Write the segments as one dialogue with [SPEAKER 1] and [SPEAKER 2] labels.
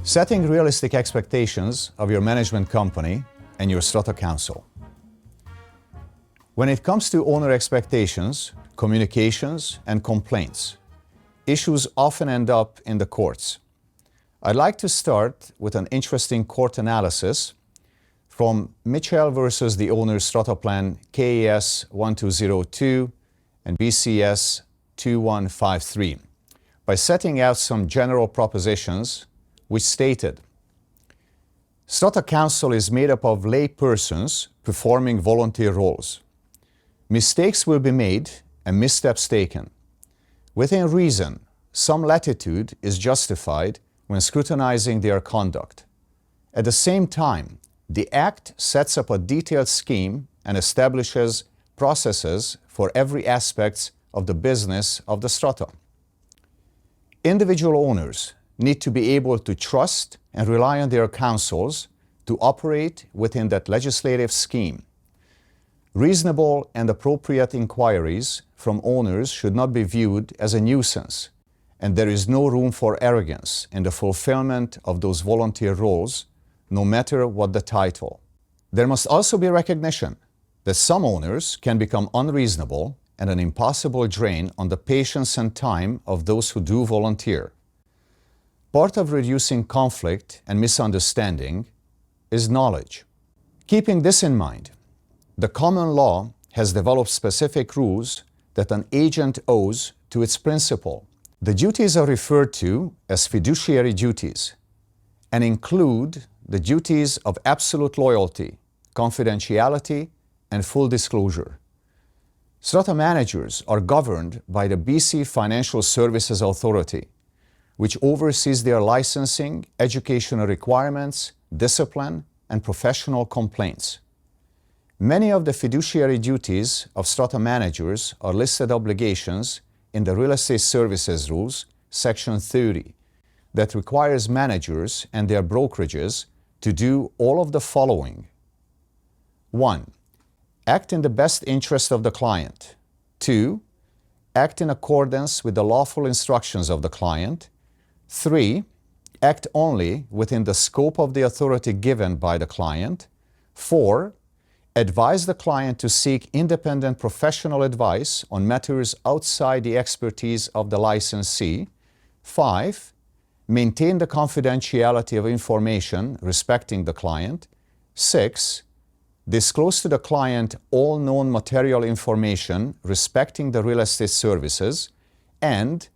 [SPEAKER 1] Setting realistic expectations of your management company and your strata council. When it comes to owner expectations, communications, and complaints, issues often end up in the courts. I'd like to start with an interesting court analysis from Mitchell versus the owner's strata plan KAS 1202 and BCS 2153 by setting out some general propositions which stated, strata council is made up of lay persons performing volunteer roles. Mistakes will be made and missteps taken. Within reason, some latitude is justified when scrutinizing their conduct. At the same time, the Act sets up a detailed scheme and establishes processes for every aspect of the business of the strata. Individual owners need to be able to trust and rely on their councils to operate within that legislative scheme. Reasonable and appropriate inquiries from owners should not be viewed as a nuisance, and there is no room for arrogance in the fulfillment of those volunteer roles, no matter what the title. There must also be recognition that some owners can become unreasonable and an impossible drain on the patience and time of those who do volunteer. Part of reducing conflict and misunderstanding is knowledge. Keeping this in mind, the common law has developed specific rules that an agent owes to its principal. The duties are referred to as fiduciary duties and include the duties of absolute loyalty, confidentiality, and full disclosure. Strata managers are governed by the BC Financial Services Authority, which oversees their licensing, educational requirements, discipline, and professional complaints. Many of the fiduciary duties of strata managers are listed obligations in the Real Estate Services Rules, Section 30, that requires managers and their brokerages to do all of the following. 1. Act in the best interest of the client. 2. Act in accordance with the lawful instructions of the client. 3. Act only within the scope of the authority given by the client. 4. Advise the client to seek independent professional advice on matters outside the expertise of the licensee. 5. Maintain the confidentiality of information respecting the client. 6. Disclose to the client all known material information respecting the real estate services, and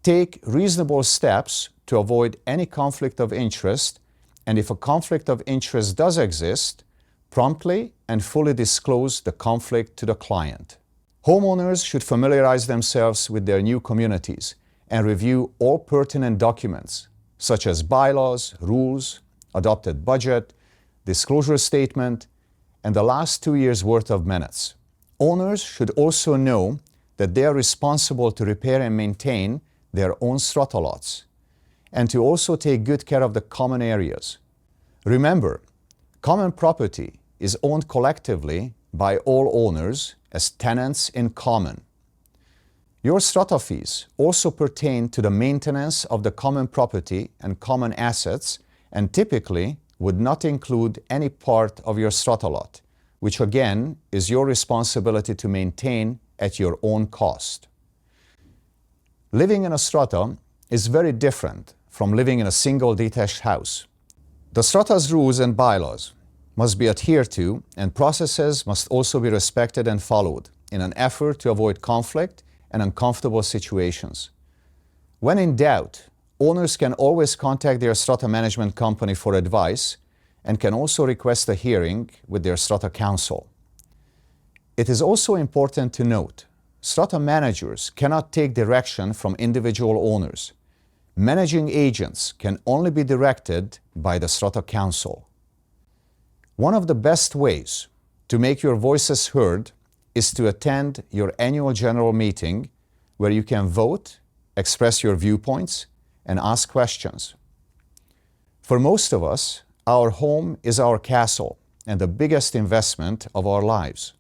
[SPEAKER 1] take reasonable steps to avoid any conflict of interest, and if a conflict of interest does exist, promptly and fully disclose the conflict to the client. Homeowners should familiarize themselves with their new communities and review all pertinent documents, such as bylaws, rules, adopted budget, disclosure statement, and the last 2 years' worth of minutes. Owners should also know that they are responsible to repair and maintain their own strata lots, and to also take good care of the common areas. Remember, common property is owned collectively by all owners as tenants in common. Your strata fees also pertain to the maintenance of the common property and common assets, and typically would not include any part of your strata lot, which again is your responsibility to maintain at your own cost. Living in a strata is very different from living in a single detached house. The strata's rules and bylaws must be adhered to, and processes must also be respected and followed in an effort to avoid conflict and uncomfortable situations. When in doubt, owners can always contact their strata management company for advice and can also request a hearing with their strata council. It is also important to note, strata managers cannot take direction from individual owners. Managing agents can only be directed by the strata council. One of the best ways to make your voices heard is to attend your annual general meeting, where you can vote, express your viewpoints, and ask questions. For most of us, our home is our castle and the biggest investment of our lives.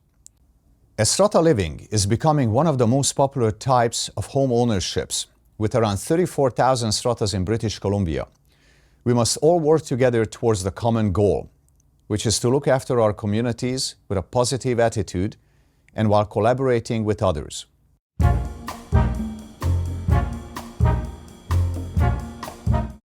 [SPEAKER 1] As strata living is becoming one of the most popular types of home ownerships, with around 34,000 stratas in British Columbia, We must all work together towards the common goal, which is to look after our communities with a positive attitude and while collaborating with others.